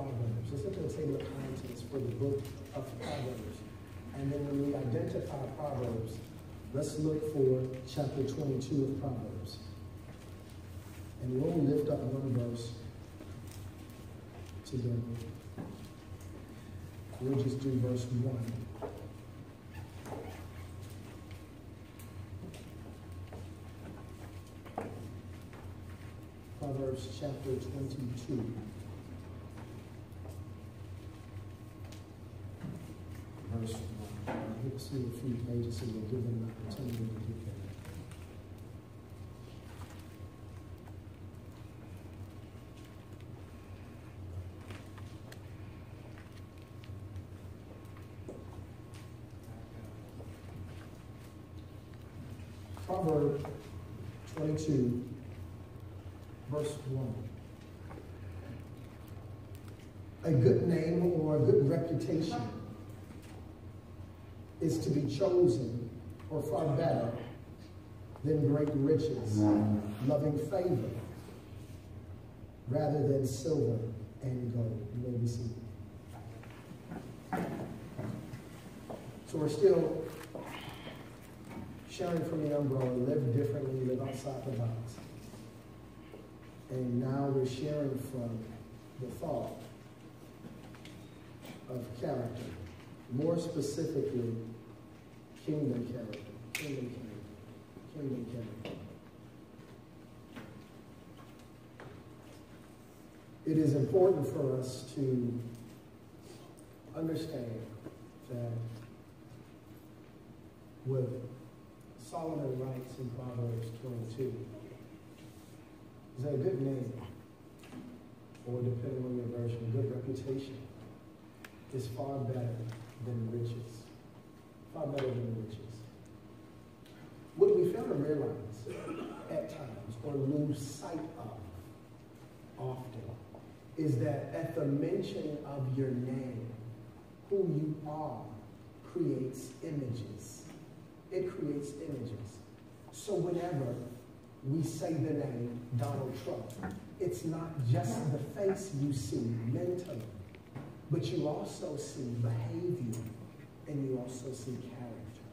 Proverbs. Let's look at the table of contents for the book of Proverbs. And then when we identify Proverbs, let's look for chapter 22 of Proverbs. And we'll lift up one verse together. We'll just do verse 1. Proverbs chapter 22. Verse 1. We'll see a few pages, so we'll give them an opportunity to get there. Proverbs 22, verse 1. A good name or a good reputation is to be chosen or far better than great riches, loving favor rather than silver and gold. You may be seated. So we're still sharing from the umbrella, live differently, live outside the box. And now we're sharing from the thought of character. More specifically, kingdom character. Kingdom character. Kingdom character. It is important for us to understand that with Solomon writes in Proverbs 22, is that a good name, or depending on your version, a good reputation, is far better than riches. Far better than riches. What we fail to realize at times, or lose sight of often, is that at the mention of your name, who you are creates images. It creates images. So whenever we say the name Donald Trump, it's not just the face you see mentally, but you also see behavior and you also see character.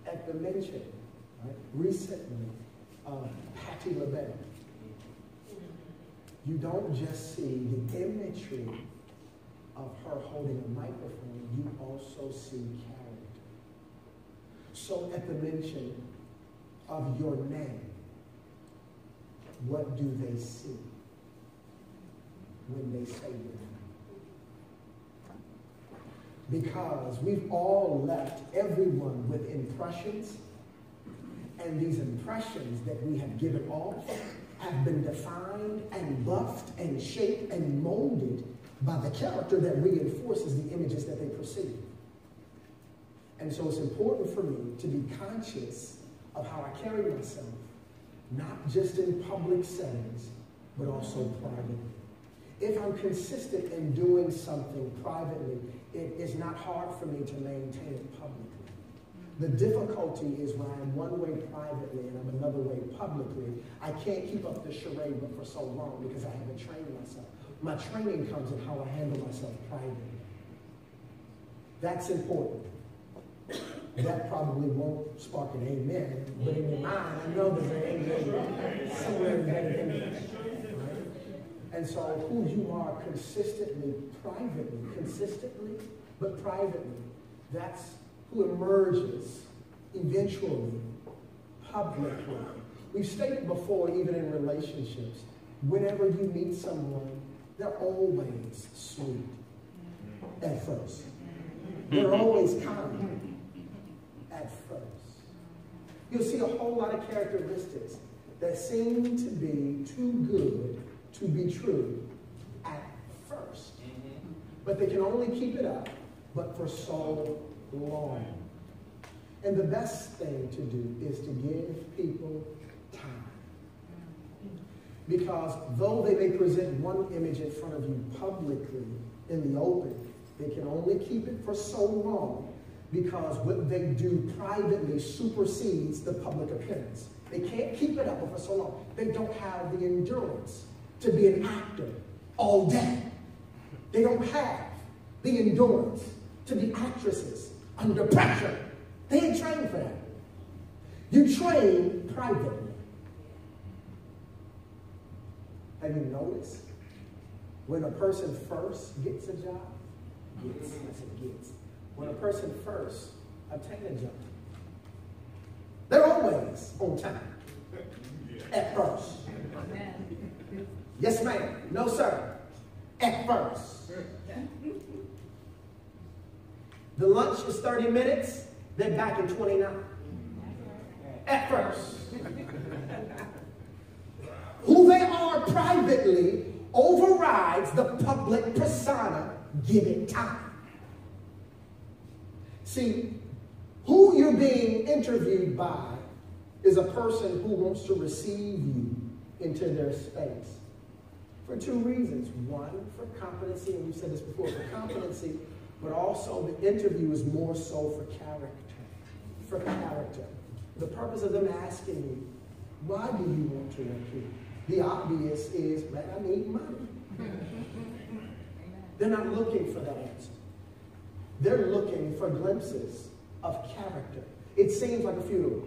At the mention, right, recently, of Patti LaBelle, you don't just see the imagery of her holding a microphone, you also see character. So at the mention of your name, what do they see when they say your name? Because we've all left everyone with impressions, and these impressions that we have given off have been defined and buffed and shaped and molded by the character that reinforces the images that they perceive. And so it's important for me to be conscious of how I carry myself, not just in public settings, but also privately. If I'm consistent in doing something privately, it is not hard for me to maintain it publicly. The difficulty is when I'm one way privately and I'm another way publicly, I can't keep up the charade for so long because I haven't trained myself. My training comes in how I handle myself privately. That's important. That probably won't spark an amen, but in your mind, I know there's an amen somewhere embedded in there. Right? And so who you are consistently, but privately, that's who emerges eventually, publicly. We've stated before, even in relationships, whenever you meet someone, they're always sweet at first. They're always kind at first. You'll see a whole lot of characteristics that seem to be too good to be true at first. But they can only keep it up, but for so long. And the best thing to do is to give people time. Because though they may present one image in front of you publicly in the open, they can only keep it for so long because what they do privately supersedes the public appearance. They can't keep it up for so long. They don't have the endurance to be an actor all day. They don't have the endurance to be actresses under pressure. They ain't trained for that. You train privately. Have you noticed when a person first gets a job? Gets. When a person first obtains a job, they're always on time. At first. Yes, ma'am. No, sir. At first. The lunch is 30 minutes. They're back in 29. At first. Who they are privately overrides the public persona given time. See, who you're being interviewed by is a person who wants to receive you into their space for two reasons. One, for competency, and we've said this before, for competency, but also the interview is more so for character. For character. The purpose of them asking you, why do you want to work here? The obvious is, man, I need money. They're not looking for that answer. They're looking for glimpses of character. It seems like a futile,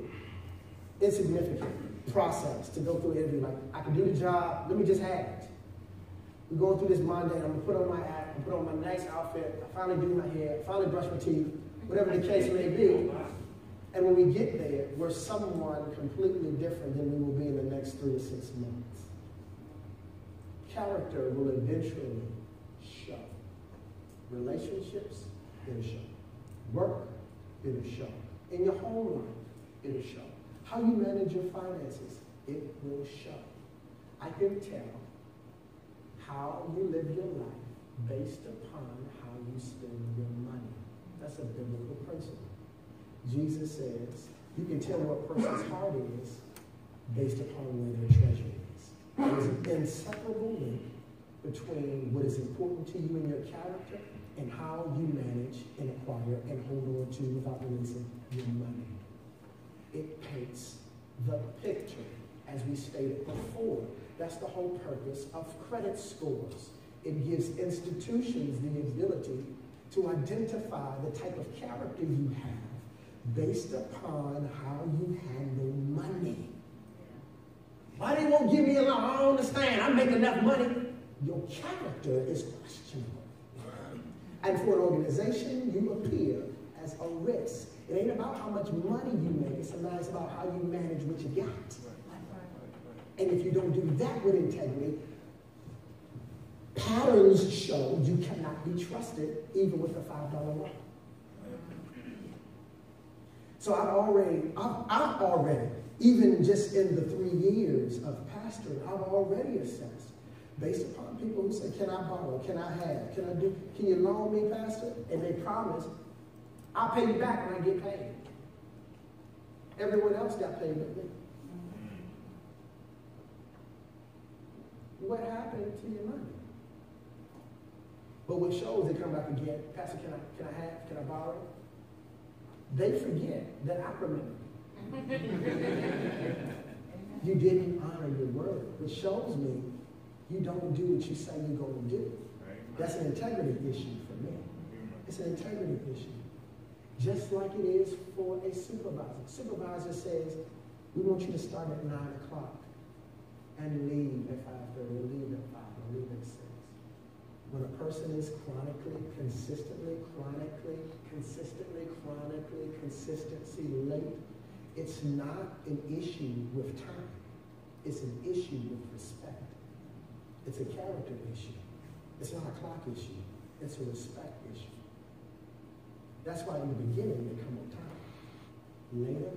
insignificant process to go through an interview. Like, I can do the job, let me just have it. We're going through this Monday, and I'm going to put on my act, I'm going to put on my nice outfit, I finally do my hair, I finally brush my teeth, whatever the case may be. And when we get there, we're someone completely different than we will be in the next 3 to 6 months. Character will eventually show. Relationships, it'll show. Work, it'll show. In your home life, it'll show. How you manage your finances, it will show. I can tell how you live your life based upon how you spend your money. That's a biblical principle. Jesus says you can tell what a person's heart is based upon where their treasure is. There's an inseparable link between what is important to you and your character and how you manage and acquire and hold on to without releasing your money. It paints the picture, as we stated before. That's the whole purpose of credit scores. It gives institutions the ability to identify the type of character you have based upon how you handle money. Why they won't give me a loan? I don't understand. I make enough money. Your character is questionable. And for an organization, you appear as a risk. It ain't about how much money you make. It's about how you manage what you got. And if you don't do that with integrity, patterns show you cannot be trusted even with a $5 loan. So I've already, even just in the 3 years of pastoring, I've already assessed, based upon people who say, can I borrow, can I have, can you loan me, Pastor? And they promise, I'll pay you back when I get paid. Everyone else got paid with me. What happened to your money? But what shows, they come back again, Pastor, can I borrow? They forget that I remember. You didn't honor your word, which shows me you don't do what you say you're going to do. That's an integrity issue for me. It's an integrity issue. Just like it is for a supervisor. Supervisor says, we want you to start at 9 o'clock and leave at 5:30, or leave at 5, or leave at 6. When a person is consistently late, it's not an issue with time. It's an issue with respect. It's a character issue. It's not a clock issue. It's a respect issue. That's why in the beginning they come on time. Later,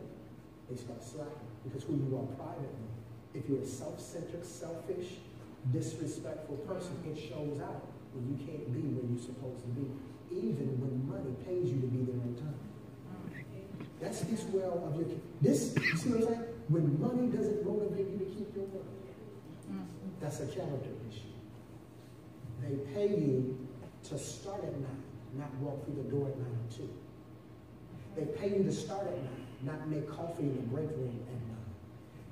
they start slacking because who you are privately. If you're a self-centered, selfish, disrespectful person, it shows out when you can't be where you're supposed to be, even when money pays you to be there on time. That speaks well of your, you see what I'm saying? When money doesn't motivate you to keep your word, that's a character issue. They pay you to start at 9, not walk through the door at 9:02. They pay you to start at 9, not make coffee in the break room at 9.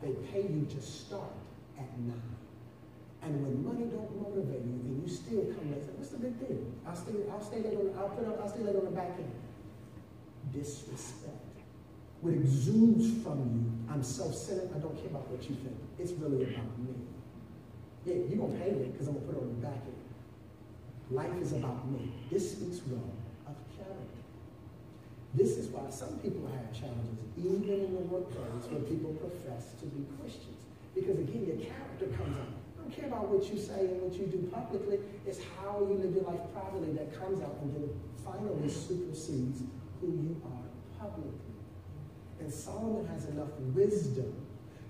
They pay you to start at 9. And when money don't motivate you, and you still come and say, what's the big deal? I'll stay later on the back end. Disrespect. What exudes from you, I'm self-centered, I don't care about what you think. It's really about me. Yeah, you're going to pay me because I'm going to put it on the back end. Life is about me. This speaks well of character. This is why some people have challenges, even in the workplace where people profess to be Christians. Because again, your character comes out. I don't care about what you say and what you do publicly. It's how you live your life privately that comes out and then finally supersedes who you are publicly. And Solomon has enough wisdom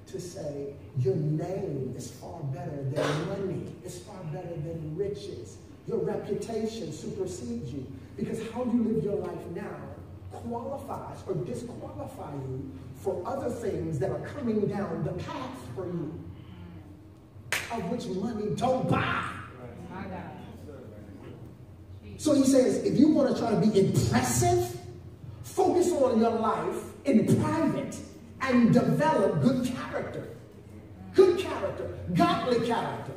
to say your name is far better than money. It's far better than riches. Your reputation supersedes you. Because how you live your life now qualifies or disqualifies you for other things that are coming down the path for you, of which money don't buy. So he says, if you want to try to be impressive, focus on your life in private and develop good character. Good character, godly character,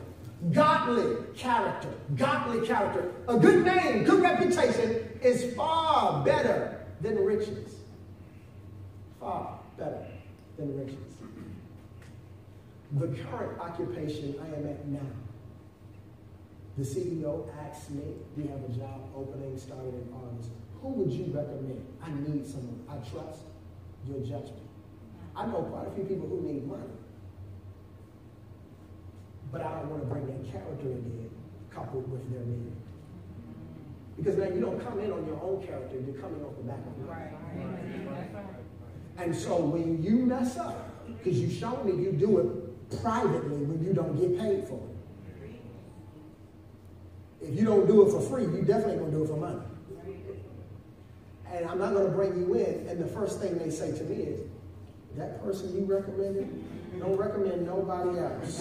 godly character, godly character. A good name, good reputation is far better than riches. Far better than riches. The current occupation I am at now, the CEO asked me, we have a job opening starting in August. Who would you recommend? I need someone I trust. Your judgment. I know quite a few people who need money, but I don't want to bring that character in there coupled with their need. Because now you don't come in on your own character, you're coming off the back of your life. And so when you mess up, because you show me you do it privately when you don't get paid for it. If you don't do it for free, you definitely going to do it for money. And I'm not going to bring you in, and the first thing they say to me is, that person you recommended, don't recommend nobody else.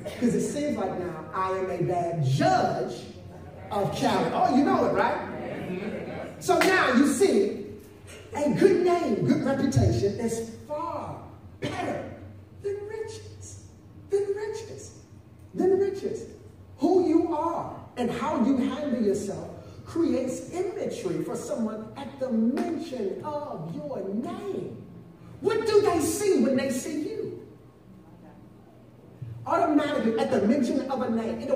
Because it seems like now I am a bad judge of character. Oh, you know it, right? So now you see, a good name, good reputation is far better than riches. Than riches. Than riches. Who you are and how you handle yourself creates imagery for someone at the mention of your name. What do they see when they see you? Automatically, at the mention of a name,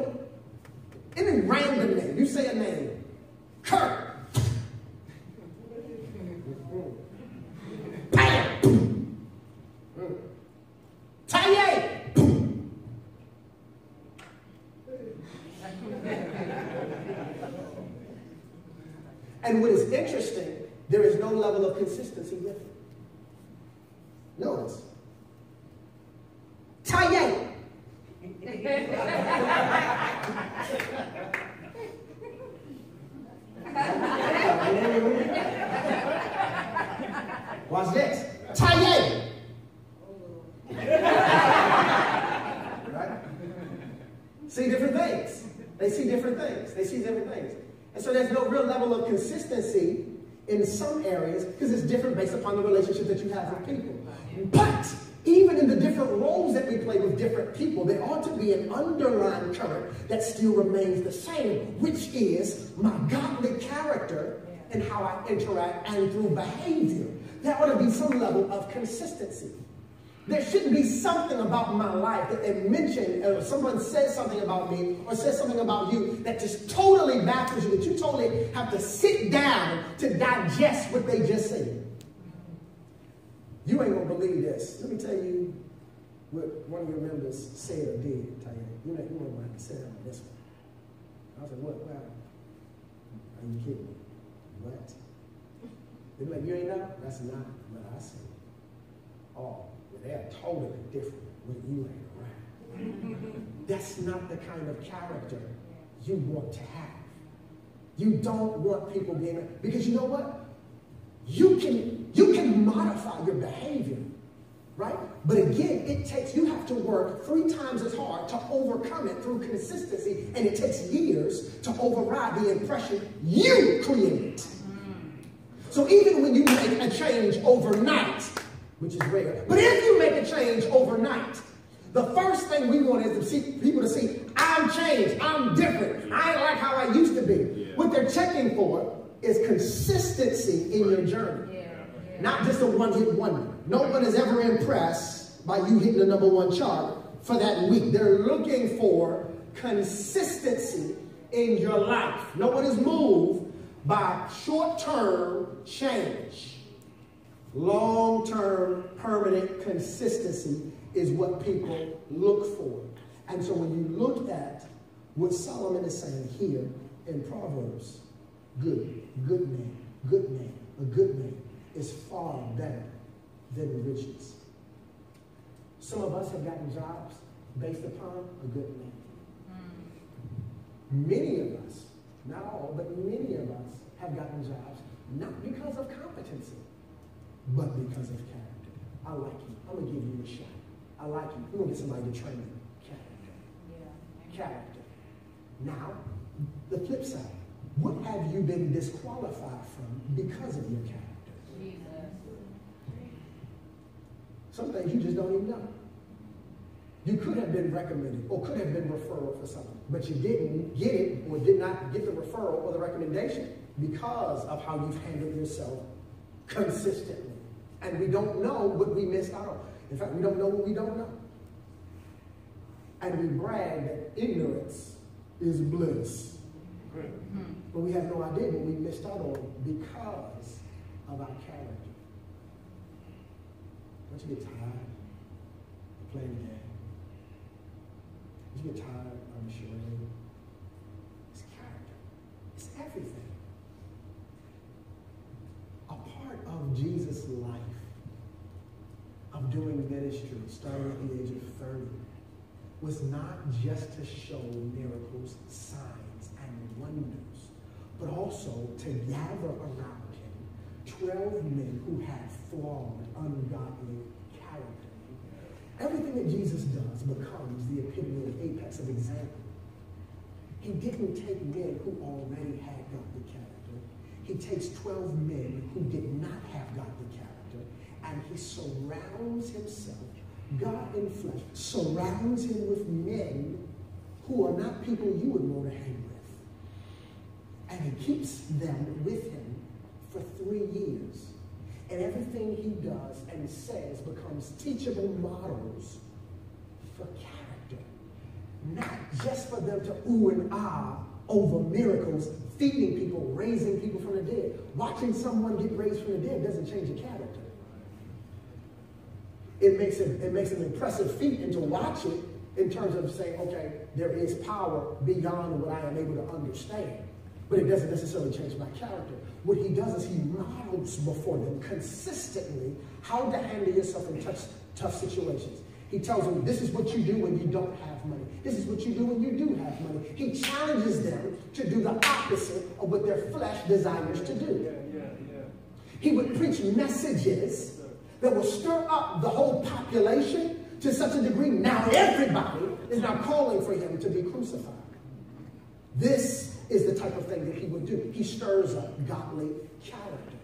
any random name, you say a name, Kurt. Bam! Taye! And what is interesting, there is no level of consistency with it. Notice. Taye. Watch this. Taye. Right? See different things. They see different things. They see different things. And so there's no real level of consistency in some areas because it's different based upon the relationship that you have with people. But even in the different roles that we play with different people, there ought to be an underlying current that still remains the same, which is my godly character and how I interact and through behavior. There ought to be some level of consistency. There shouldn't be something about my life that they mention, or someone says something about me or says something about you that just totally baffles you, that you totally have to sit down to digest what they just said. You ain't going to believe this. Let me tell you what one of your members said or did. You know what I said on this one. I was like, what? Wow. Are you kidding me? What? They're like, you ain't know? That's not what I said. Oh. They're totally different when you ain't around. That's not the kind of character you want to have. You don't want people being, because you know what? You can modify your behavior, right? But again, you have to work 3 times as hard to overcome it through consistency, and it takes years to override the impression you created. So even when you make a change overnight, which is rare, but if you make a change overnight, The first thing we want is to see people to see, I'm changed, I'm different, I ain't like how I used to be. What they're checking for is consistency in your journey. Not just a one-hit wonder. No one is ever impressed by you hitting the #1 chart for that week. They're looking for consistency in your life. No one is moved by short-term change. Long-term, permanent consistency is what people look for. And so when you look at what Solomon is saying here in Proverbs, good man, a good man is far better than riches. Some of us have gotten jobs based upon a good man. Many of us, not all, but many of us have gotten jobs not because of competency, but because of character. I like you. I'm going to give you a shot. I like you. We're going to get somebody to train you. Character. Character. Now, the flip side. What have you been disqualified from because of your character? Some things you just don't even know. You could have been recommended or could have been referred for something, but you didn't get it or did not get the referral or the recommendation because of how you've handled yourself consistently. And we don't know what we missed out on. In fact, we don't know what we don't know. And we brag that ignorance is bliss. But we have no idea what we missed out on because of our character. Don't you get tired of playing the game? Don't you get tired of the charade? It's character. It's everything. A part of Jesus' life of doing ministry, starting at the age of 30, was not just to show miracles, signs, and wonders, but also to gather around him 12 men who had flawed, ungodly character. Everything that Jesus does becomes the epitome of apex of example. He didn't take men who already had godly character. He takes 12 men who did not have godly character, and he surrounds himself, God in flesh, surrounds him with men who are not people you would want to hang with. And he keeps them with him for 3 years. And everything he does and says becomes teachable models for character. Not just for them to ooh and ah over miracles, feeding people, raising people from the dead. Watching someone get raised from the dead doesn't change your character. It makes an impressive feat, and to watch it in terms of saying, okay, there is power beyond what I am able to understand. But it doesn't necessarily change my character. What he does is he models before them consistently how to handle yourself in tough situations. He tells them, this is what you do when you don't have money. This is what you do when you do have money. He challenges them to do the opposite of what their flesh desires to do. He would preach messages that will stir up the whole population to such a degree now everybody is now calling for him to be crucified. This is the type of thing that he would do. He stirs up godly character.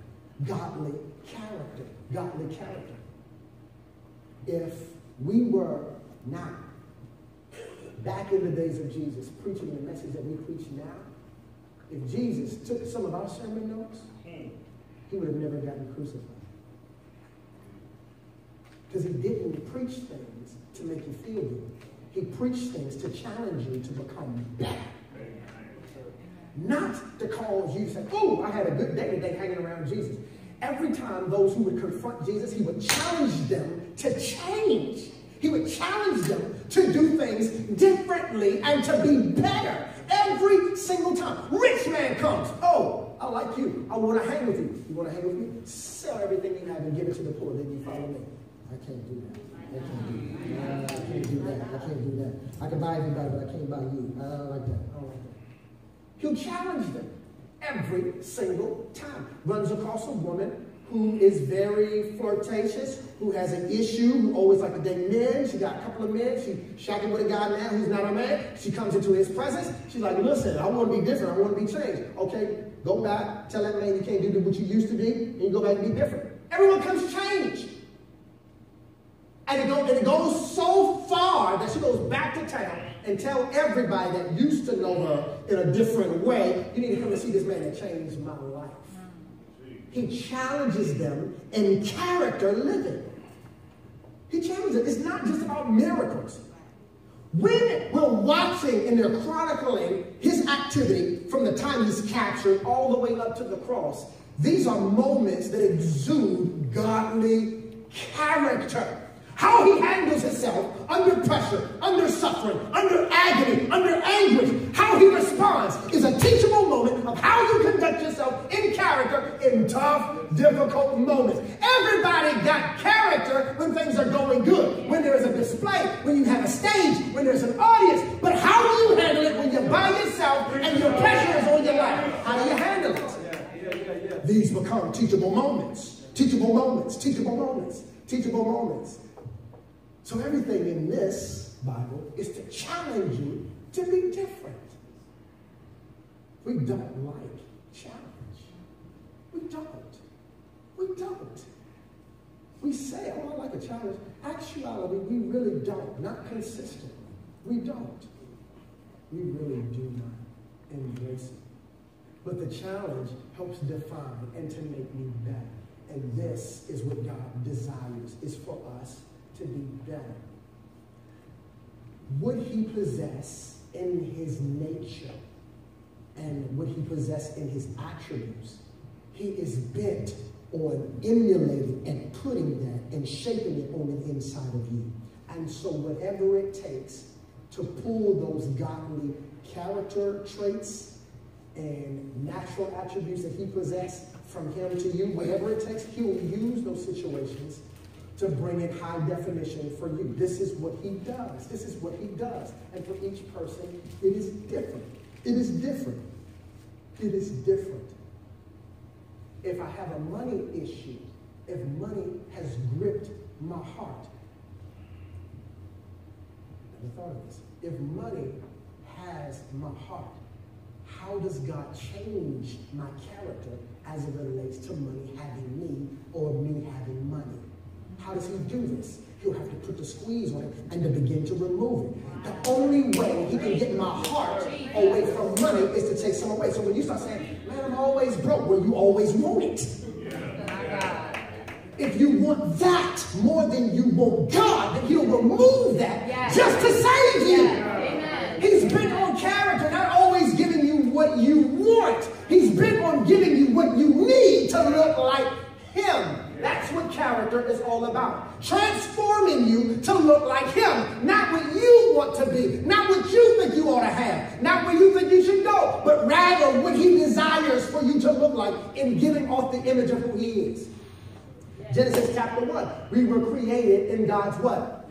Godly character. Godly character. If we were not, back in the days of Jesus, preaching the message that we preach now, if Jesus took some of our sermon notes, he would have never gotten crucified. Because he didn't preach things to make you feel good. He preached things to challenge you to become better. Not to cause you to say, oh, I had a good day today hanging around Jesus. Every time those who would confront Jesus, he would challenge them to change. He would challenge them to do things differently and to be better every single time. Rich man comes. Oh, I like you. I want to hang with you. You want to hang with me? Sell everything you have and give it to the poor. Then you follow me. I can't do that. I can't do that. I can't do that. I can't do that. I can buy everybody, but I can't buy you. I don't like that. I don't like that. He'll challenge them every single time. Runs across a woman who is very flirtatious, who has an issue, who always like to date men. She got a couple of men. She's shacking with a guy now who's not a man. She comes into his presence. She's like, listen, I want to be different. I want to be changed. Okay, go back. Tell that man you can't do what you used to be, and you go back and be different. Everyone comes changed. And it goes so far that she goes back to town and tell everybody that used to know her in a different way, you need to come and see this man that changed my life. He challenges them in character living. He challenges them. It's not just about miracles. When we're watching and they're chronicling his activity from the time he's captured all the way up to the cross, these are moments that exude godly character. How he handles himself under pressure, under suffering, under agony, under anguish, how he responds is a teachable moment of how you conduct yourself in character in tough, difficult moments. Everybody got character when things are going good, when there is a display, when you have a stage, when there's an audience. But how do you handle it when you're by yourself and your pressure is on your life? How do you handle it? These become teachable moments, teachable moments, teachable moments, teachable moments. So everything in this Bible is to challenge you to be different. We don't like challenge. We don't. We don't. We say, oh, I like a challenge. Actuality, we really don't. Not consistently. We don't. We really do not embrace it. But the challenge helps define and to make me better. And this is what God desires, is for us to be better. What he possess in his nature and what he possess in his attributes, he is bent on emulating and putting that and shaping it on the inside of you. And so whatever it takes to pull those godly character traits and natural attributes that he possessed from him to you, whatever it takes, he will use those situations to bring in high definition for you. This is what he does. This is what he does. And for each person, it is different. It is different. It is different. If I have a money issue, if money has gripped my heart, never thought of this. If money has my heart, how does God change my character as it relates to money having me or me having money? How does he do this? He'll have to put the squeeze on it and to begin to remove it. The only way he can get my heart away from money is to take some away. So when you start saying, man, I'm always broke, well, you always want it. If you want that more than you want God, then he'll remove that just to save you. He's bent on character, not always giving you what you want. He's bent on giving you what you need to look like him. That's what character is all about. Transforming you to look like him. Not what you want to be. Not what you think you ought to have. Not where you think you should go. But rather what he desires for you to look like in giving off the image of who he is. Genesis chapter 1. We were created in God's what?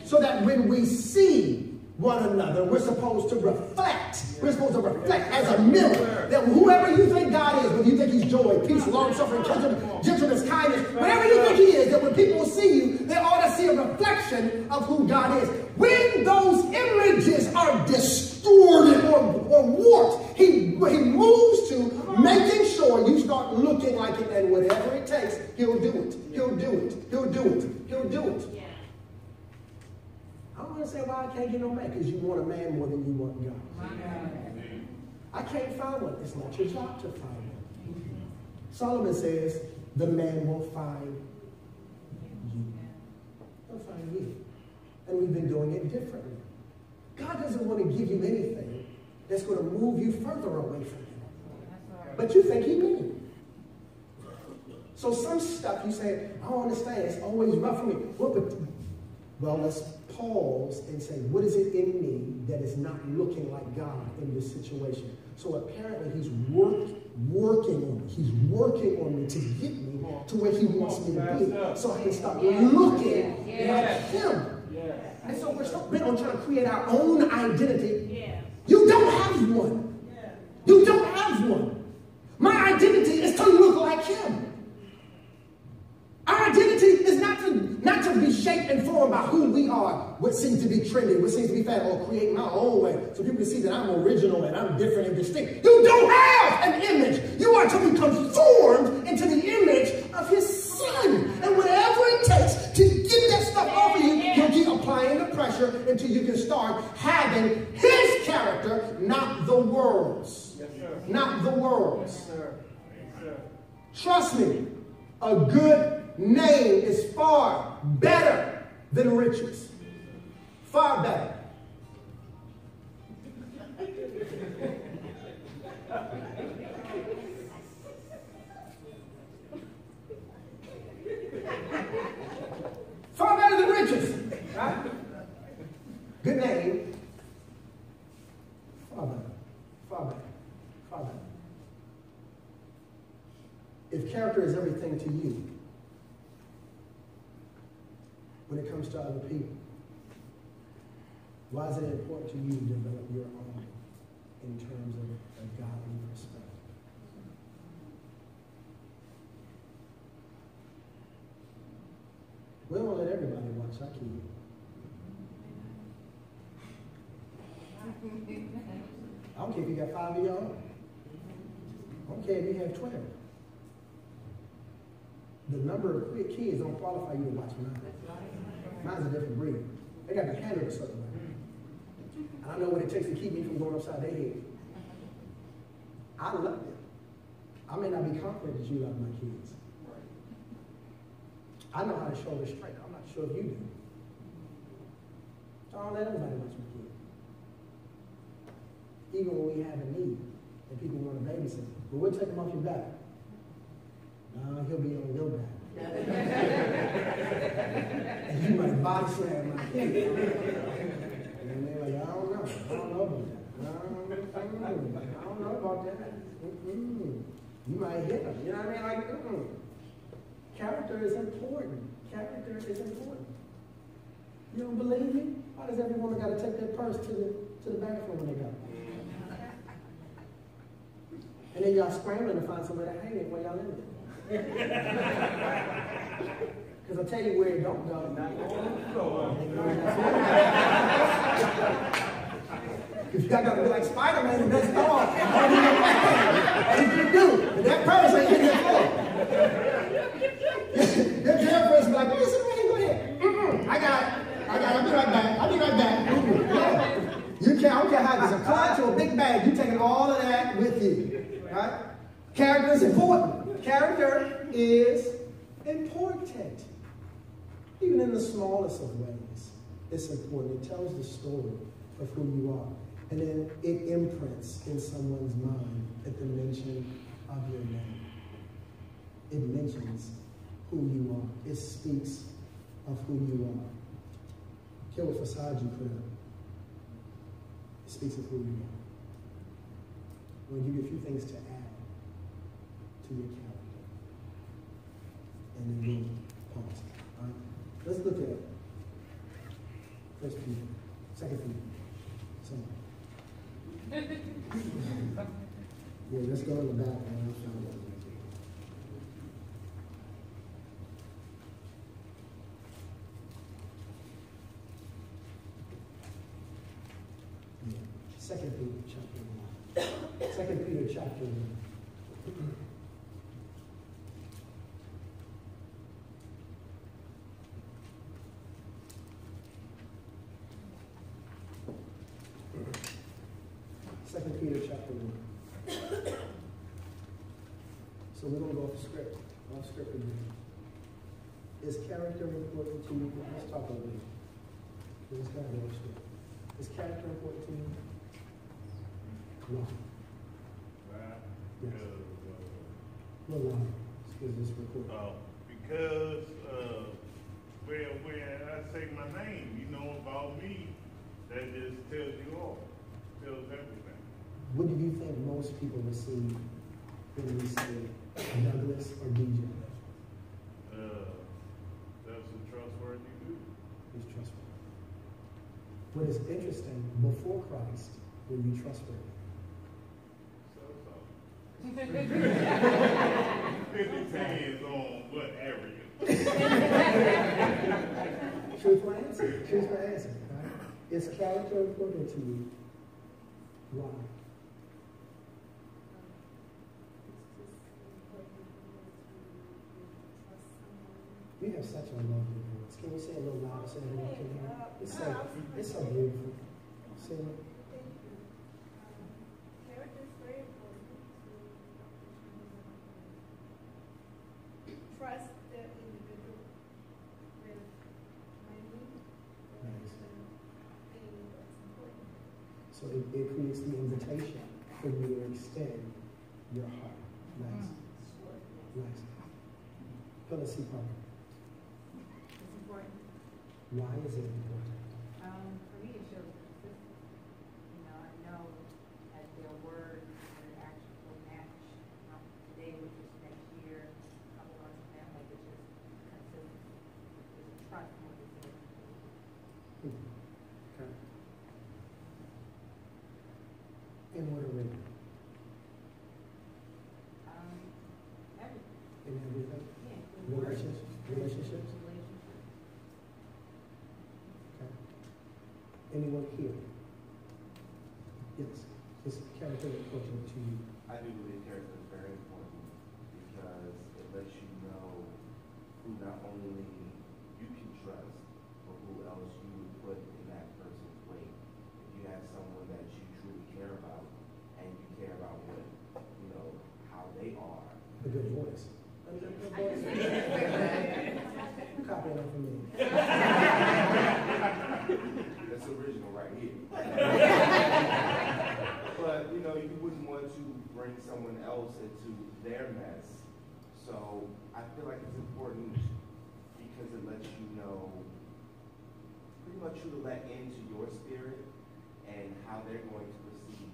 So that when we see one another, we're supposed to reflect. We're supposed to reflect as a mirror that whoever you think God is, whether you think he's joy, peace, long-suffering, gentleness, kindness, whatever you think he is, that when people see you, they ought to see a reflection of who God is. When those images are distorted or warped, he moves to making sure you start looking like it, and whatever it takes, he'll do it. He'll do it. He'll do it. He'll do it. I don't want to say why I can't get no man, because you want a man more than you want God. I can't find one. It's not your job to find one. Solomon says, the man will find you. He'll find you. And we've been doing it differently. God doesn't want to give you anything that's going to move you further away from him. But you think he will. So some stuff you say, I don't understand. It's always rough for me. Well, let's pause and say, what is it in me that is not looking like God in this situation? So apparently he's working on me. He's working on me to get me to where he wants me to be, so I can start looking like him. And so we're so bent on trying to create our own identity. You don't have one. You don't have one. My identity is to look like him. Our identity is not to be shaped and formed by who we are, what seems to be trendy, what seems to be fad, or create my own way so people can see that I'm original and I'm different and distinct. You don't have an image. You are to be conformed into the image of his son. And whatever it takes to get that stuff off having his character, not the world's. Yes, sir. Not the world's. Yes, sir. Yes, sir. Trust me, a good name is far better than riches. Far better. Far better than riches. Right? Good name. Far better. Far better. Far better. If character is everything to you, when it comes to other people, why is it important to you to develop your own in terms of a godly perspective? We don't want to let everybody watch our kids. I don't care if you got 5 of y'all. I don't care if you have 12. The number of kids don't qualify you to watch mine. Mine's a different breed. They got to handle it a certain way. And I know what it takes to keep me from going upside their head. I love them. I may not be confident that you love my kids. I know how to show restraint. I'm not sure if you do. So I don't let everybody watch my kids. Even when we have a need and people want to babysit, but we'll take them off your back. No, he'll be on your back. And you might body slam my kid. And they're like, I don't know. I don't know about that. I don't know about that. You might hit them. You know what I mean? Like, Character is important. Character is important. You don't believe me? Why does every woman got to take their purse to the bathroom when they go? And then y'all scrambling to find somewhere to hang it while y'all in it. Because I'll tell you where it don't go. Because y'all got to be like Spider-Man and that's all. And you do. But that purse ain't in your floor. Your girlfriend's like, listen, man, go ahead. I got it. I'll be right back. Yeah. You can't, I don't care how it's a clutch or a big bag, you're taking all of that with you. Right? Character is important. Character is important. Even in the smallest of ways, it's important. It tells the story of who you are. And then it imprints in someone's mind at the mention of your name. It mentions who you are. It speaks of who you are. Care what facade you put up. It speaks of who you are. I'm going to give you a few things to add to your character. And then we'll pause. All right? Let's look at 1 Peter, 2 Peter. Yeah, let's go in the back and I'll show you. Second Peter chapter 1. 2 Peter chapter 1. Second Peter chapter 1. So we're going to go off script again. Is character important to you? Let's talk about it. This is kind of off script. Is character important to you? No. Yes. No lie. Because it's recorded. Because when I say my name, you know about me, that just tells you all. Tells everything. What do you think most people receive when we say Douglas or DJ? That's a trustworthy dude. He's trustworthy. What is interesting, before Christ, were you trustworthy? It depends on what area. Truthful answer. Truthful answer. Right? Is character important to you? Why? You have such a lovely voice. Can you say a little louder so everyone can hear? It's so beautiful. Sarah? Thank you. Character is very important to trust the individual with money. Nice. Thing that's important. So it creates the invitation for you to extend your heart. Nice. Nice. Phyllis C. Parker. It's important. Why is it important? For me, it shows consistency. You know, I know that their word and their actions will match. Today, which is next year, a couple months from now, like it's just consistency. There's a trust more than anything. Okay. In what arena? Everything. In everything? Yeah. with work, Relationships? relationships. Okay. Anyone here? Yes. Is character important to you? I do believe character is very important because it lets you know who not only you can trust, but who else you would put in that person's way. If you have someone that you truly care about and you care about what, you know, how they are. A good voice. Copy that for me. That's original right here. But, you know, you wouldn't want to bring someone else into their mess. So I feel like it's important because it lets you know pretty much who to let into your spirit and how they're going to perceive.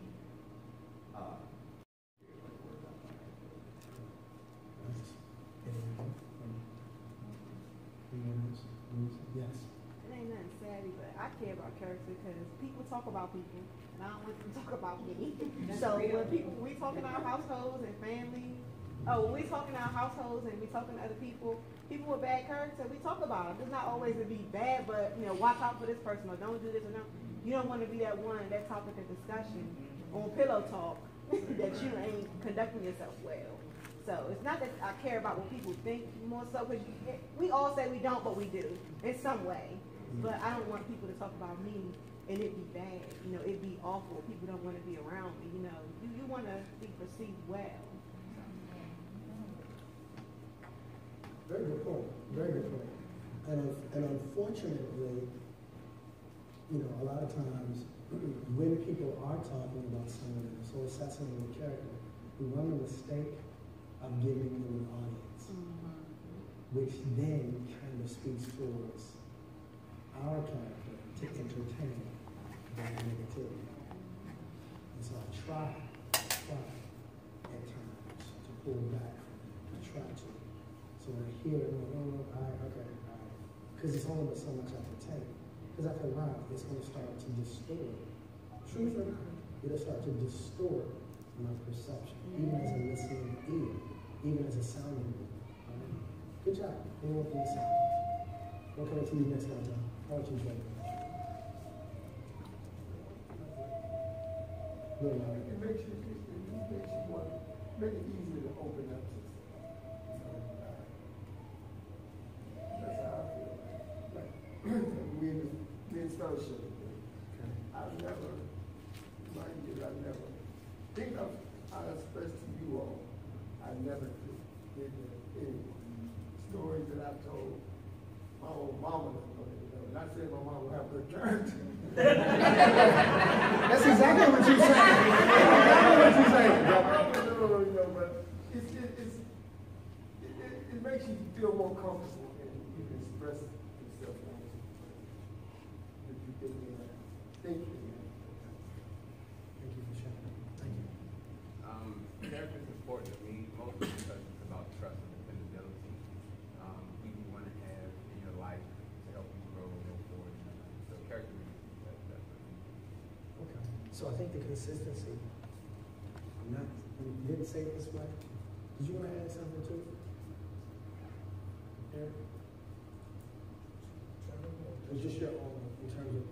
Yes. It ain't nothing savvy, but I care about character because people talk about people, and I don't want them to talk about me. So when we talk in our households and family, when we talk in our households and we talking to other people with bad character, we talk about them. It's not always to be bad, but you know, watch out for this person or don't do this or don't. You don't want to be that topic of discussion on pillow talk that you ain't conducting yourself well. So it's not that I care about what people think more so, because we all say we don't, but we do in some way. But I don't want people to talk about me and it be bad. You know, it be awful. People don't want to be around me. You know, you want to be perceived well. Very good point. Very good point. And unfortunately, you know, a lot of times when people are talking about someone else or assessing their character, we run the mistake of giving them an audience, which then kind of speaks towards our character to entertain that negativity. And so I try at times to pull back from it. I try to. So when I hear it, I'm like, all right. Because it's only but so much I can take. Because after a while, it's going to start to distort. Truth or not, it'll start to distort my perception, even as a listening ear, even as a sounding board. All right? Good job. Anyone from the side? We'll come to you next time. How about you, Trey? Good, Larry. It makes you want, make it easier to open up to stuff. That's how I feel. Like we in fellowship. I've never, mind you, I never think of how I express to you all. I never did to anyone. Stories that I've told my own mama doesn't know. Not saying my mom will have good character. That's exactly what you're saying. Exactly what you're saying. No, but it makes you feel more comfortable and you can express yourself more. If you think that. Thank you. Thank you for sharing. Thank you. Character is important to me, mostly because it's about trust and dependability. Who you want to have in your life to help you grow and go forward. So character is that's what Okay. So I think the consistency, you didn't say it this way. Did you want to add something to it? Eric? It's just your own, in terms of,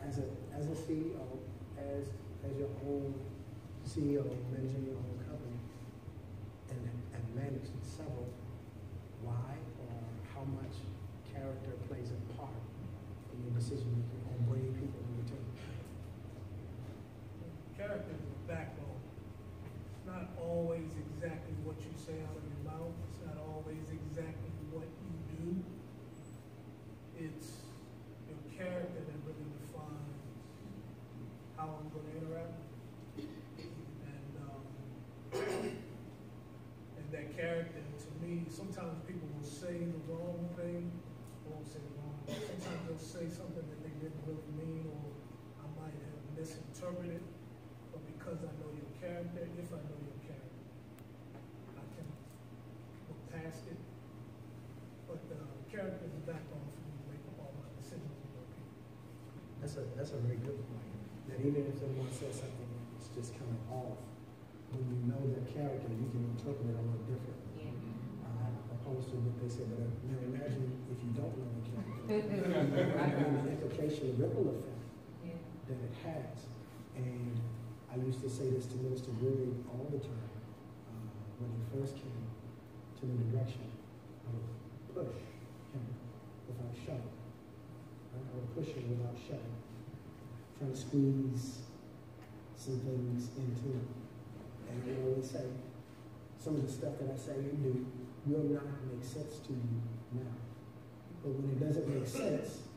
as a CEO, as your own CEO, managing your own company, and managing several, why or how much character plays a part in your decision making on bringing people to the team? thing, I won't say wrong, but sometimes they'll say something that they didn't really mean, or I might have misinterpreted. But because I know your character, if I know your character, I can look past it. But character is the backbone for me to make all my decisions with your people. That's a very good point. That even if someone says something that's just kind of off, when you know their character, you can interpret it a little differently. Opposed to what they say. But now imagine if you don't know the character, and the implication, the ripple effect that it has. And I used to say this to Minister Greeley all the time when he first came to the direction. I would push him without shutting. Right? I would push him without shutting. Trying to squeeze some things into him. And I always say, some of the stuff that I say and do will not make sense to you now. But when it doesn't make sense,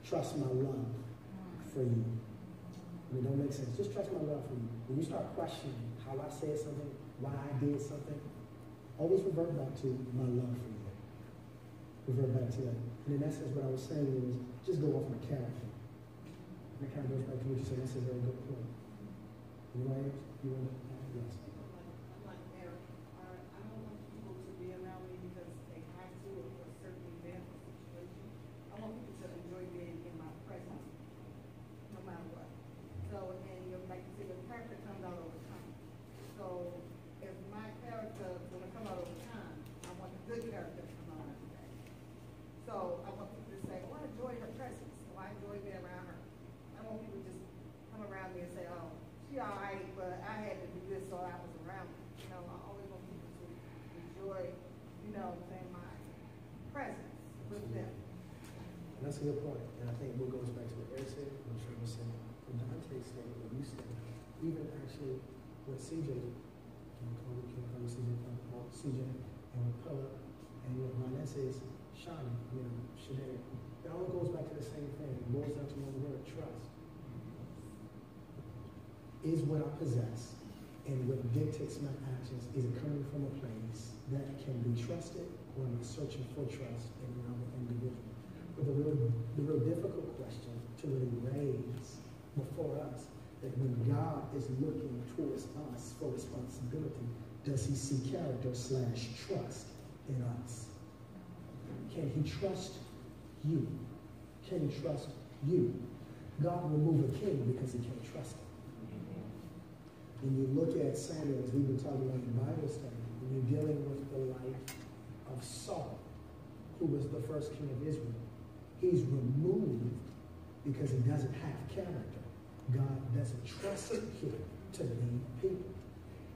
trust my love for you. When it don't make sense, just trust my love for you. When you start questioning how I said something, why I did something, always revert back to my love for you. Revert back to that. And in essence, what I was saying was, just go off my character. And that kind of goes back to what you said. That's a very good point. Anyone else? You want to add? Yes. I'm like Eric. I don't want people to be around me because they have to or for a certain event or situation. I want people to enjoy being in my presence, no matter what. So, and like you said, your character comes out over time. So, if my character is going to come out over time, I want the good character to come out every day. So, I want people to say, oh, I enjoy her presence. Oh, I enjoy being around her. I don't want people to just come around me and say, oh, she all right, but I had to do this so I was around her. You know, I always want people to enjoy, you know, saying my presence with them. And that's a good point. And I think what goes back to what Eric said, what Trevor said, what Dante said, what you said, even actually what CJ, can call CJ, and what Pella, and what Vanessa is, Shanae, it all goes back to the same thing. It boils down to one word, trust. Is what I possess and what dictates my actions, is it coming from a place that can be trusted, or am I searching for trust in another individual? But the real difficult question to really raise before us, that when God is looking towards us for responsibility, does he see character / trust in us? Can he trust you? Can he trust you? God will move a king because he can't trust him. When you look at Samuel, as we've been talking about in Bible study, when you're dealing with the life of Saul, who was the first king of Israel, he's removed because he doesn't have character. God doesn't trust him to lead people.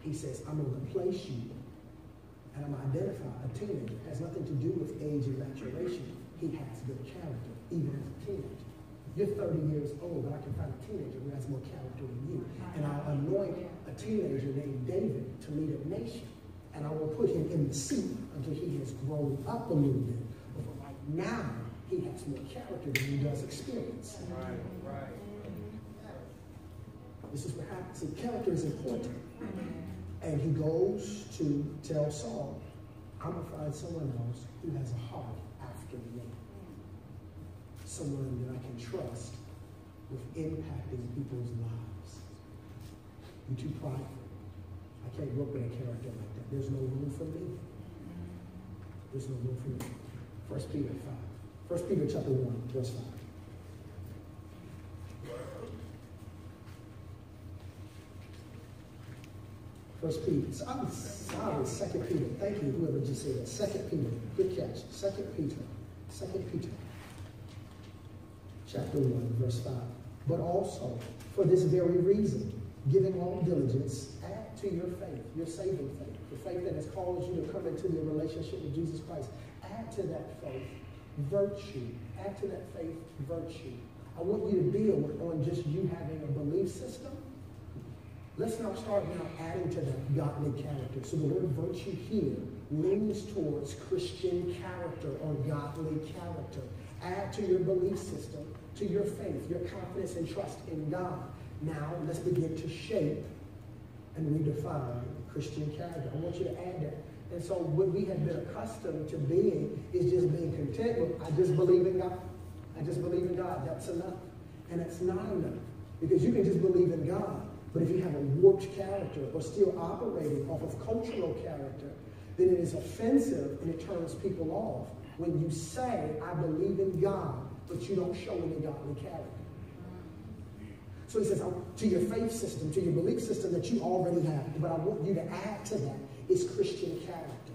He says, I'm going to replace you, and I'm going to identify a teenager. It has nothing to do with age and maturation. He has good character, even as a teenager. You're 30 years old, but I can find a teenager who has more character than you. And I'll anoint a teenager named David to lead a nation. And I will put him in the seat until he has grown up a little bit. But right now, he has more character than he does experience. Right. This is what happens. See, character is important. And he goes to tell Saul, I'm going to find someone else who has a heart after me. Someone that I can trust with impacting people's lives. You're too prideful. I can't work with a character like that. There's no room for me. There's no room for me. 1 Peter 5. 1 Peter chapter 1, verse 5. First Peter. I'm sorry, 2 Peter. Thank you, whoever just said that. 2 Peter. Good catch. 2 Peter. Chapter 1, verse 5. But also, for this very reason, giving all diligence, add to your faith, your saving faith, the faith that has caused you to come into the relationship with Jesus Christ. Add to that faith virtue. Add to that faith virtue. I want you to build on just you having a belief system. Let's now start adding to that godly character. So the word virtue here leans towards Christian character or godly character. Add to your belief system, to your faith, your confidence and trust in God. Now, let's begin to shape and redefine Christian character. I want you to add that. And so what we have been accustomed to being is just being content with, I just believe in God. I just believe in God. That's enough. And that's not enough. Because you can just believe in God, but if you have a warped character or still operating off of cultural character, then it is offensive and it turns people off when you say, I believe in God, but you don't show any godly character. So he says, to your faith system, to your belief system that you already have, but I want you to add to that is Christian character.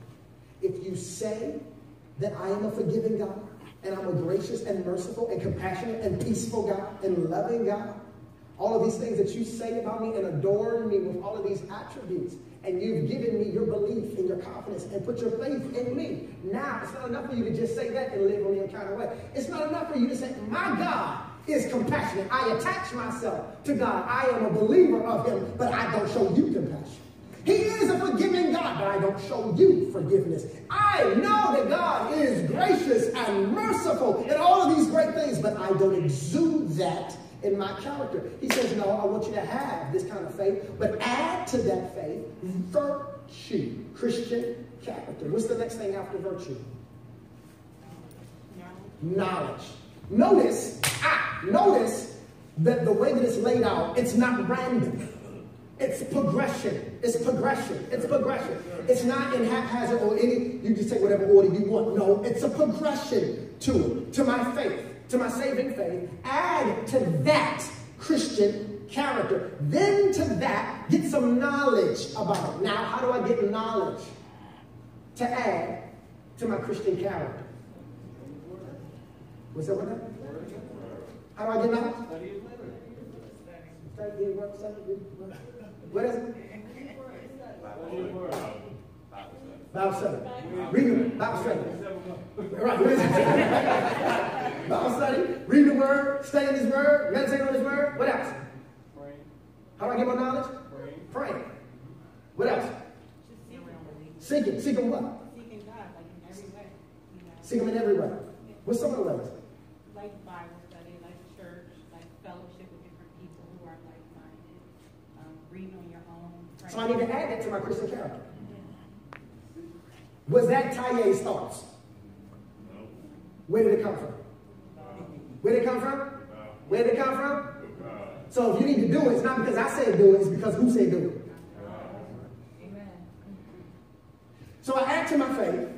If you say that I am a forgiving God, and I'm a gracious and merciful and compassionate and peaceful God and loving God, all of these things that you say about me and adorn me with all of these attributes, and you've given me your belief and your confidence and put your faith in me. Now, it's not enough for you to just say that and live on the kind of way. It's not enough for you to say, my God is compassionate. I attach myself to God. I am a believer of him, but I don't show you compassion. He is a forgiving God, but I don't show you forgiveness. I know that God is gracious and merciful and all of these great things, but I don't exude that in my character. He says, no, I want you to have this kind of faith, but add to that faith virtue, Christian character. What's the next thing after virtue? Knowledge. Notice that the way that it's laid out, it's not random. It's progression. It's progression. It's progression. It's not in haphazard or any, you just take whatever order you want. No, it's a progression to it, to my faith, to my saving faith. Add to that Christian character. Then to that, get some knowledge about it. Now, how do I get knowledge to add to my Christian character? What's that word? How do I get knowledge? Study the word. What is it? Bible study. Read the Bible study. Right. Bible study. Read the word. Study this word. Meditate on this word. What else? Praying. How do I get more knowledge? Praying. What else? Seeking. Seeking what? Seeking God, like in every way. You know? Seek him in every way. What's some of the ways? Like Bible study, like church, like fellowship with different people who are like-minded, reading on your own. So I need to add that to my Christian character. Was that Taye's thoughts? No. Where did it come from? Where did it come from? Where did it come from? So if you need to do it, it's not because I said do it, it's because who said do it. Amen. So I add to my faith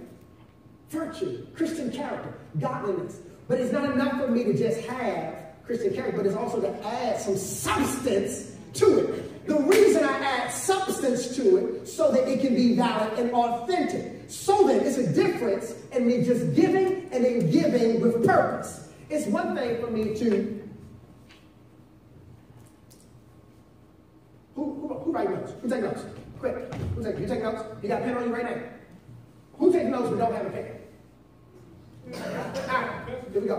virtue, Christian character, godliness. But it's not enough for me to just have Christian character, but it's also to add some substance to it. The reason I add substance to it so that it can be valid and authentic. So then it's a difference in me just giving and then giving with purpose. It's one thing for me to... Who write notes? Who take notes? Quick. You take notes? You got a pen on you right now? Who takes notes but don't have a pen? Here we go.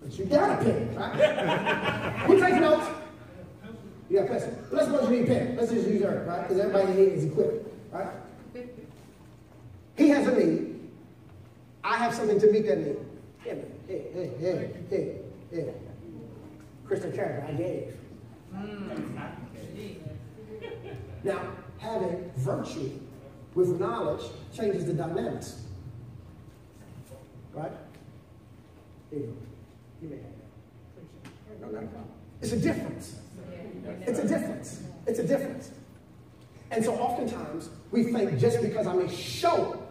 But you got a pen, right? Who takes notes? You got a pencil. Let's suppose you need a pen. Let's just use her, right? Because everybody here is equipped, right? He has a need. I have something to meet that need. Hey. Christian character, I gave. Now, having virtue with knowledge changes the dynamics. Right? Here you go. You may have that. No, not a problem. It's a difference. It's a difference. It's a difference. And so oftentimes we think just because I may show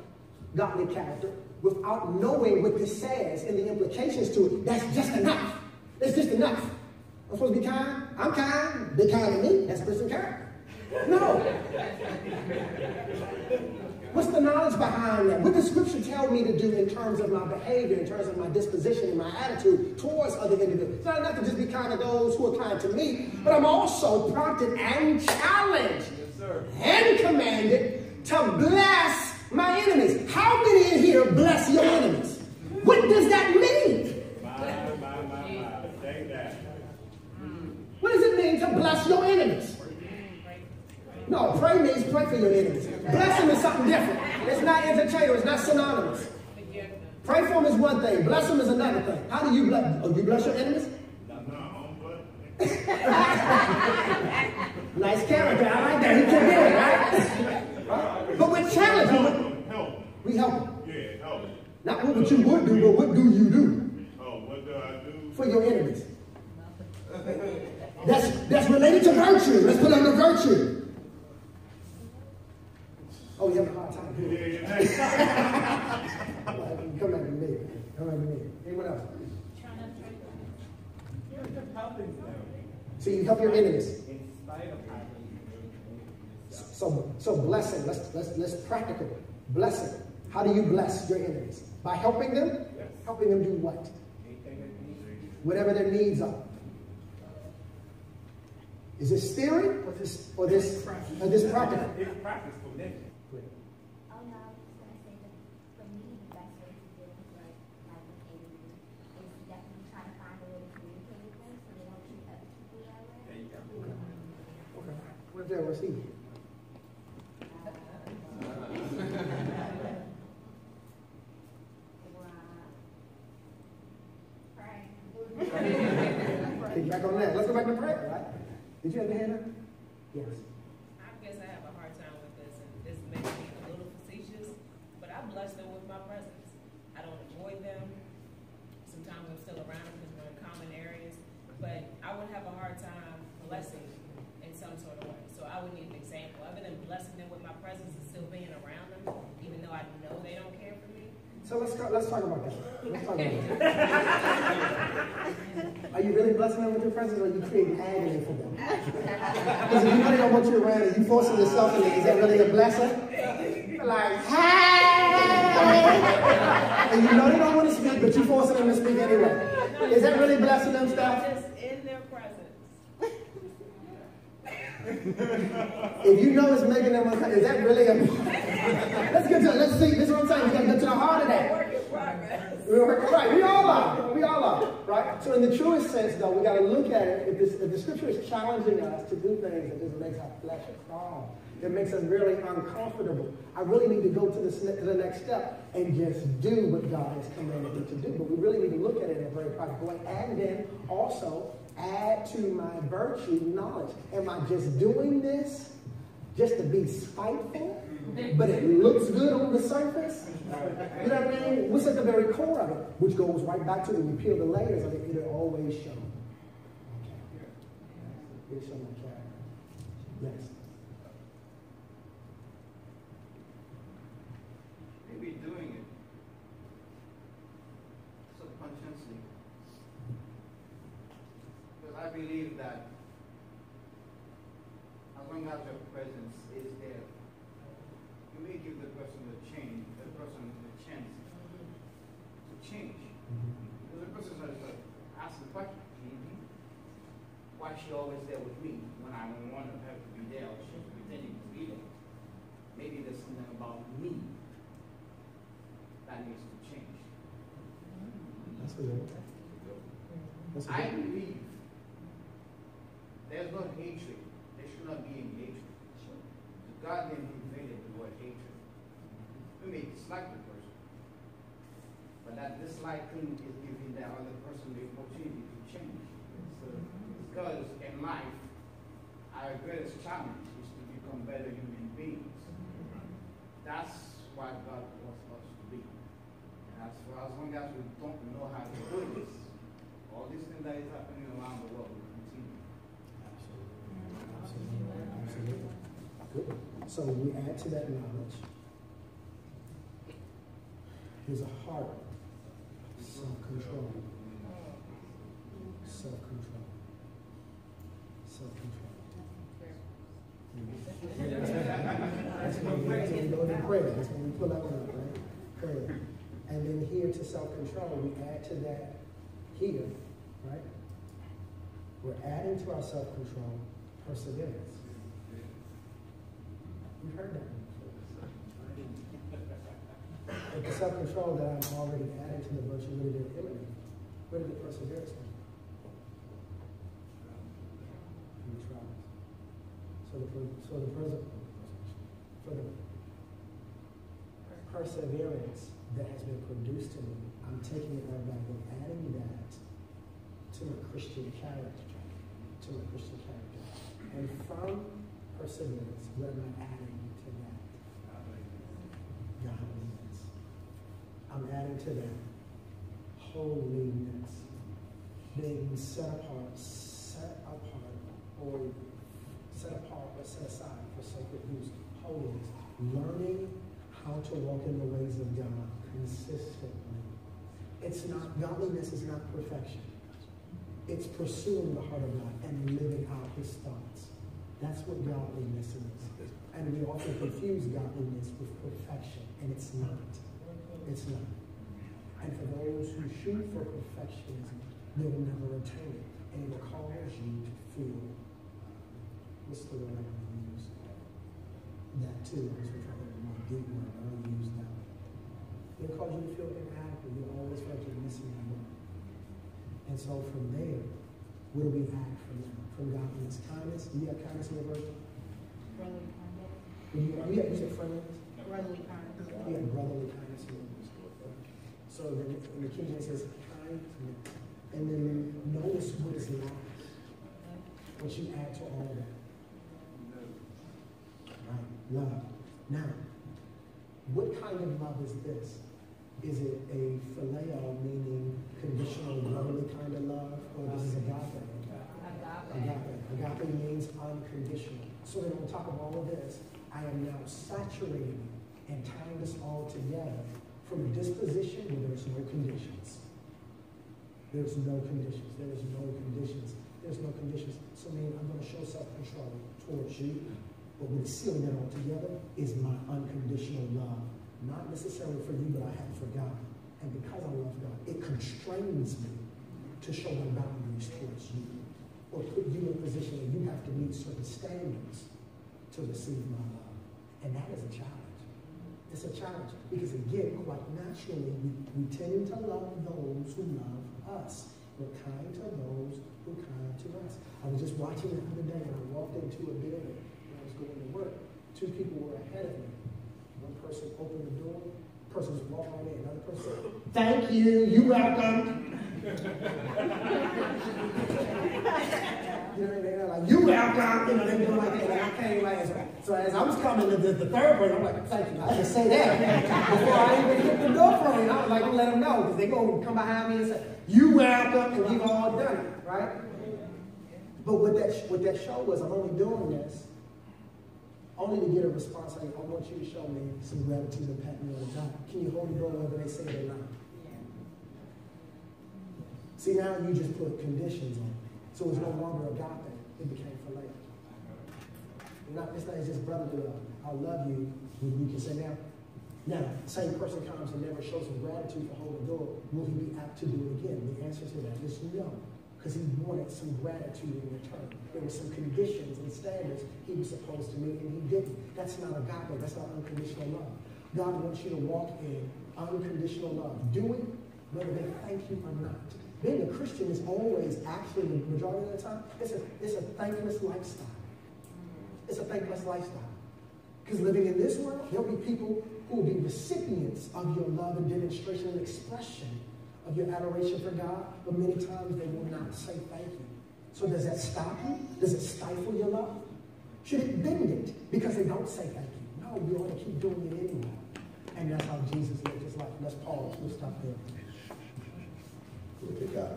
godly character without knowing what this says and the implications to it, that's just enough. It's just enough. I'm supposed to be kind. I'm kind. Be kind to me. That's Christian character. No. What's the knowledge behind that? What does Scripture tell me to do in terms of my behavior, in terms of my disposition and my attitude towards other individuals? It's not enough to just be kind to those who are kind to me, but I'm also prompted and challenged and commanded to bless my enemies. How many in here bless your enemies? What does that mean? What does it mean to bless your enemies? No, pray means pray for your enemies. Bless them is something different. It's not interchangeable. It's not synonymous. Pray for them is one thing. Bless them is another thing. How do you bless? Oh, you bless your enemies? Nice character. I like that. He can do it, right? But we're challenging. Help them. Help them. We help them. Yeah, help them. Not what you would do, but what do you do Oh, what do I do? for your enemies? That's related to virtue. Let's put on the virtue. Oh, you have a hard time Yeah, here. yeah. Come back to me. Come back to me. Anyone else? So you help your enemies. So blessing. Let's practical. Blessing. How do you bless your enemies? By helping them? Helping them do what? Whatever their needs are. Is this theory or this practical? It's practice for them. Oh no, I was just gonna say that for me, the best way to deal with like an enemy is definitely trying to find a way to communicate with them so they don't treat other people that way. There you go. Okay. Where's that? Where's he? Get back on that. Let's go back to prayer, right? Did you have your hand up? Yes. I guess I have a hard time with this, and this may be a little facetious, but I bless them with my presence. I don't avoid them. Sometimes I'm still around them because we're in common areas, but I would have a hard time blessing in some sort of way. So I would need an example. Other than blessing them with my presence and still being around them, even though I know they don't care for me. So let's talk about that. Let's talk about that. Are you really blessing them with your presence, or are you creating agony for them? Because if you really don't want you around and you forcing yourself in it, is that really a blessing? Like, hey! And you know they don't want to speak, but you forcing them to speak anyway. Is that really blessing them stuff? Just in their presence. If you know it's making them uncomfortable, is that really a... Let's get to it. Let's see. This is what I'm saying. We got to get to the heart of that. Work in progress. Right. We all are. We all are. Right? So in the truest sense, though, we got to look at it. If the scripture is challenging us to do things that just makes our flesh crawl, it makes us really uncomfortable. I really need to go to the next step and just do what God has commanded me to do. But we really need to look at it in a very practical way. And then also add to my virtue knowledge. Am I just doing this just to be spiteful? But it looks good on the surface? You know what I mean? What's at the very core of it? Which goes right back to when you peel the layers of it, it'll always show. It'll show my character. Yes. Maybe doing it subconsciously. Because I believe that as long as your presence is there, you may give the person the chance to change. Because the person is ask the question, why is she always there with me when I don't want her to be there, or she's pretending to be there? Maybe there's something about me that needs to change. That's good. That's I good. believe there's no hatred. There should not be any hatred. God didn't invent the word hatred. We may dislike the person, but that disliking is giving that other person the opportunity to change. Because in life, our greatest challenge is to become better human beings. That's what God wants us to be. And as long as we don't know how to do this, all these things that is happening around the world will continue. Absolutely. Good. So we add to that knowledge. Here's a heart. Self-control. Self-control. Self-control. That's when we go into prayer. That's when we pull that one up, right? Prayer. And then here to self-control, we add to that here, right? We're adding to our self-control perseverance. You've heard that before. But the self-control that I'm already adding to the virtue, where did it eliminate? Where did the perseverance come from? From the trials. For the perseverance that has been produced in me, I'm taking it right back and adding that to my Christian character. And from perseverance, what am I adding to that? godliness. I'm adding to that holiness. Being set apart or set aside for sacred use. Holiness. Learning how to walk in the ways of God consistently. It's not, godliness is not perfection. It's pursuing the heart of God and living out his thoughts. That's what godliness is. And we often confuse godliness with perfection, and it's not. It's not. And for those who shoot for perfectionism, they will never attain it. And it will cause you to feel, what's the word I want to use? That too. I was trying to think of a more deep word, but I'll use that. It will cause you to feel inadequate. You always feel like you're missing the mark. And so from there, what do we act from that? From godliness, kindness. Do you have kindness in your version? Brotherly kindness. You said friendliness? Brotherly kindness. You have brotherly kindness in your version. So then in the King James says kindness. And then notice what is last. What you add to all of that. Right, love. Now, what kind of love is this? Is it a phileo, meaning conditional, brotherly kind of love, or this is agape? Agape means unconditional. So then on top of all of this, I am now saturating and tying this all together from a disposition where there's no conditions. There's no conditions. There is no conditions. There's no conditions. So meaning I'm going to show self-control towards you, but what's sealing that all together is my unconditional love. Not necessarily for you, but I have for God. And because I love God, it constrains me to show my boundaries towards you, or put you in a position where you have to meet certain standards to receive my love. And that is a challenge. It's a challenge because, again, quite naturally, we tend to love those who love us. We're kind to those who are kind to us. I was just watching the other day, and I walked into a building when I was going to work. Two people were ahead of me. One person opened the door, person was walking on in, another person said, "Thank you, you welcome." You know, they're like, "You welcome." You know, they do like that. And I came like, so as I was coming to the third person, I'm like, "Thank you." I just say that before I even hit the door for me. I was like, "I'm let them know," because they're going to come behind me and say, "You welcome," and we've all done it, right? But what that show was, I'm only doing this only to get a response like, "I want you to show me some gratitude and pat me on the back. Can you hold the door whether they say it or not?" See, now you just put conditions on it. So it's no longer agape. It became phileo. It's not just brotherly love. I love you. You can say now, same person comes and never shows some gratitude for holding the door. Will he be apt to do it again? The answer to that is no. Because he wanted some gratitude in return. There were some conditions and standards he was supposed to meet, and he didn't. That's not agape. That's not unconditional love. God wants you to walk in unconditional love. Do it whether they thank you or not. Being a Christian is always, actually, the majority of the time, it's a thankless lifestyle. It's a thankless lifestyle. Because living in this world, there'll be people who will be recipients of your love and demonstration and expression of your adoration for God, but many times they will not say thank you. So does that stop you? Does it stifle your love? Should it bend it because they don't say thank you? No, you ought to keep doing it anyway. And that's how Jesus lived his life. Let's pause. We'll stop there. Look at God.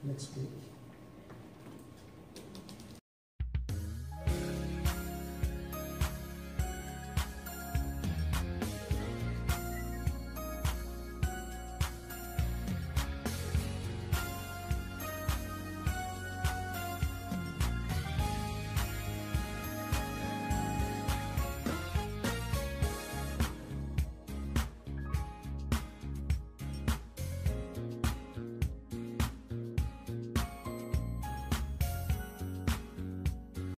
Next week.